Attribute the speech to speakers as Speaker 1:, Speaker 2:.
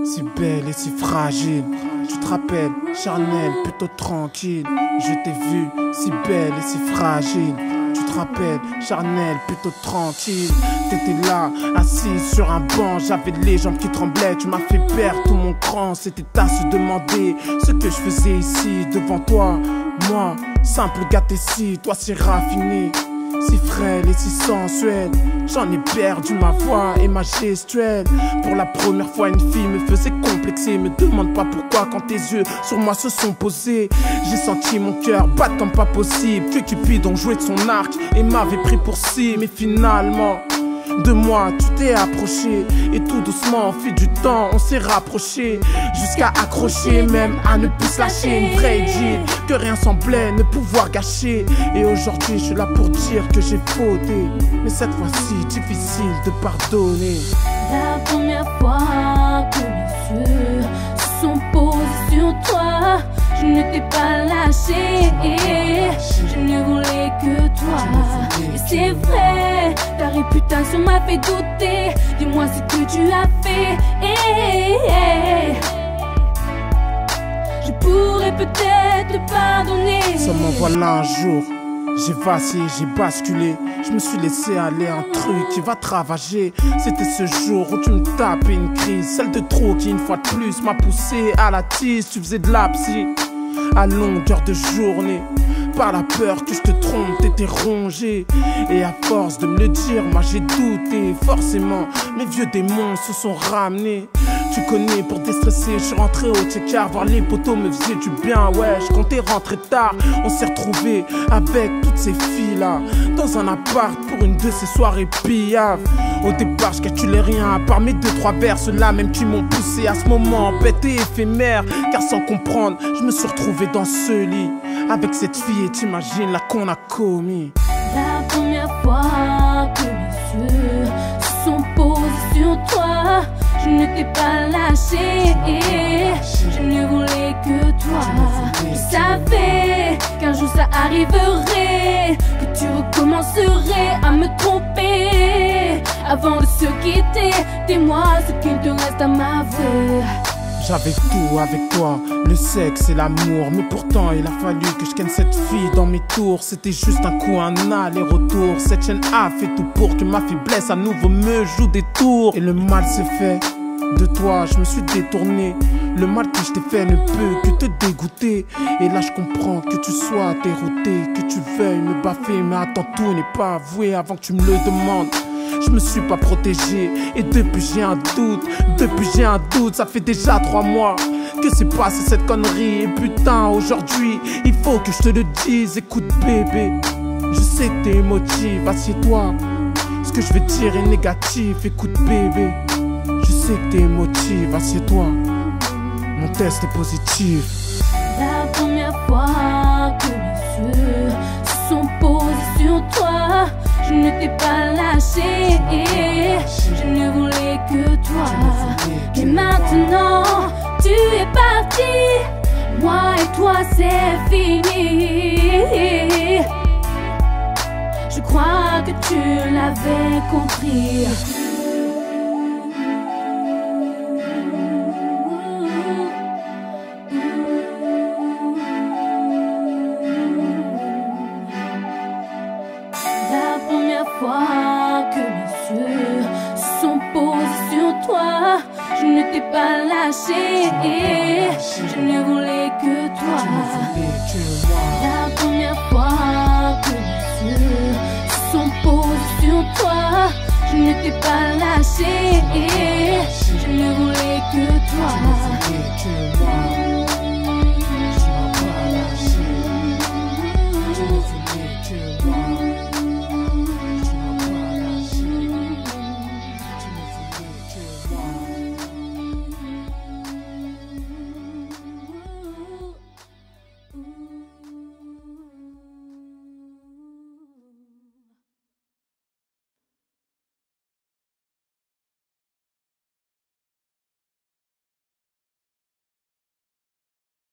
Speaker 1: Si belle et si fragile. Tu te rappelles, charnel, plutôt tranquille. Je t'ai vu, si belle et si fragile. Tu te rappelles, charnel, plutôt tranquille. T'étais là, assise sur un banc. J'avais les jambes qui tremblaient. Tu m'as fait perdre tout mon cran. C'était à se demander ce que je faisais ici devant toi. Moi, simple gâté si, toi c'est raffiné. Si frêle et si sensuelle, j'en ai perdu ma voix et ma gestuelle. Pour la première fois une fille me faisait complexer. Me demande pas pourquoi quand tes yeux sur moi se sont posés. J'ai senti mon cœur battre comme pas possible. Que Cupidon jouait de son arc et m'avait pris pour cible. Mais finalement de moi tu t'es approché. Et tout doucement au fil du temps on s'est rapproché. Jusqu'à accrocher, même à ne plus se lâcher. Une vraie idylle que rien semblait ne pouvoir gâcher. Et aujourd'hui je suis là pour dire que j'ai fauté. Mais cette fois-ci difficile de pardonner.
Speaker 2: La première fois que mes yeux se sont posés sur toi, je ne t'ai pas lâché. Je ne voulais que toi. Et c'est vrai, ta réputation m'a fait douter. Dis-moi ce que tu as fait. Je pourrais peut-être te pardonner.
Speaker 1: Seulement voilà un jour, j'ai vacillé, j'ai basculé. Je me suis laissé aller un truc qui va te ravager. C'était ce jour où tu me tapais une crise. Celle de trop qui une fois de plus m'a poussé à la tisse. Tu faisais de la psy à longueur de journée. Par la peur que je te trompe, t'étais rongé. Et à force de me le dire, moi j'ai douté. Forcément, mes vieux démons se sont ramenés. Tu connais, pour déstresser, je suis rentré au check-car. Voir les poteaux me faisait du bien, ouais. Je comptais rentrer tard. On s'est retrouvés avec toutes ces filles-là dans un appart pour une de ces soirées pillaves. Au départ, je calculais rien à part mes 2-3 vers. Ceux-là même qui m'ont poussé à ce moment bête et éphémère. Car sans comprendre, je me suis retrouvé dans ce lit avec cette fille et t'imagines là qu'on a commis.
Speaker 2: La première fois que mes yeux se sont posés sur toi, je ne t'ai pas lâché. Je ne voulais que toi. Je savais qu'un jour ça arriverait, que tu recommencerais à me tromper. Avant de se quitter, dis-moi ce qu'il te reste à m'avouer.
Speaker 1: J'avais tout avec toi, le sexe et l'amour. Mais pourtant il a fallu que je ken cette fille dans mes tours. C'était juste un coup, un aller-retour. Cette chaîne a fait tout pour que ma faiblesse à nouveau me joue des tours. Et le mal s'est fait, de toi je me suis détourné. Le mal que je t'ai fait ne peut que te dégoûter. Et là je comprends que tu sois dérouté, que tu veuilles me baffer. Mais attends, tout n'est pas avoué avant que tu me le demandes. Je me suis pas protégé et depuis j'ai un doute, ça fait déjà 3 mois que c'est passé cette connerie. Et putain aujourd'hui il faut que je te le dise. Écoute bébé, je sais que t'es émotive, assieds-toi. Ce que je vais dire est négatif. Écoute bébé, je sais que t'es émotive, assieds-toi. Mon test est positif.
Speaker 2: La première fois que mes yeux se sont posés sur toi, je ne t'ai pas lâché. Je ne voulais que toi. Mais maintenant tu es parti, moi et toi c'est fini. Je crois que tu l'avais compris. La première fois que mes yeux se sont posés sur toi, je ne t'ai pas lâché. Je ne voulais que toi. La première fois que mes yeux se sont posés sur toi, je ne t'ai pas lâché. Je ne voulais que toi.